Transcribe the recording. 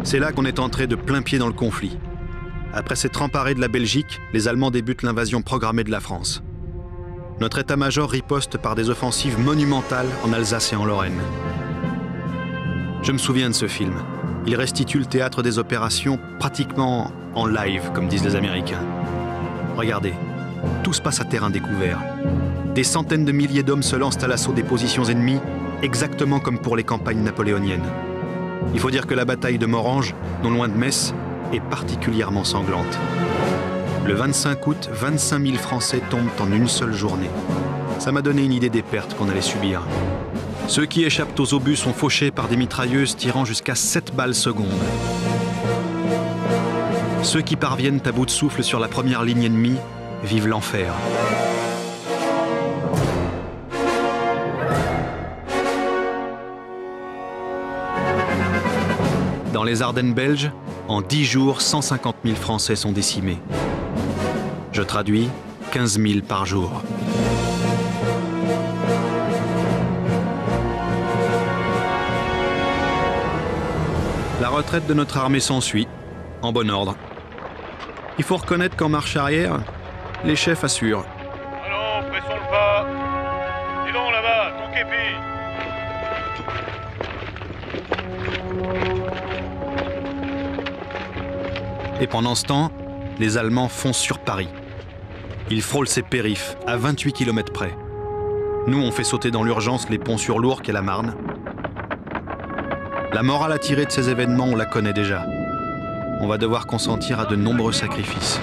C'est là qu'on est entré de plein pied dans le conflit. Après s'être emparé de la Belgique, les Allemands débutent l'invasion programmée de la France. Notre état-major riposte par des offensives monumentales en Alsace et en Lorraine. Je me souviens de ce film. Il restitue le théâtre des opérations pratiquement en live, comme disent les Américains. Regardez, tout se passe à terrain découvert. Des centaines de milliers d'hommes se lancent à l'assaut des positions ennemies, exactement comme pour les campagnes napoléoniennes. Il faut dire que la bataille de Morhange, non loin de Metz, est particulièrement sanglante. Le 25 août, 25 000 Français tombent en une seule journée. Ça m'a donné une idée des pertes qu'on allait subir. Ceux qui échappent aux obus sont fauchés par des mitrailleuses tirant jusqu'à 7 balles secondes. Ceux qui parviennent à bout de souffle sur la première ligne ennemie vivent l'enfer. Dans les Ardennes belges, en 10 jours, 150 000 Français sont décimés. Je traduis, 15 000 par jour. La retraite de notre armée s'ensuit, en bon ordre. Il faut reconnaître qu'en marche arrière, les chefs assurent. Allons, pressons le pas. Dis donc là-bas, ton képi. Et pendant ce temps, les Allemands foncent sur Paris. Ils frôlent ses périphes, à 28 km près. Nous, on fait sauter dans l'urgence les ponts sur l'Ourcq et la Marne. La morale à tirer de ces événements, on la connaît déjà. On va devoir consentir à de nombreux sacrifices.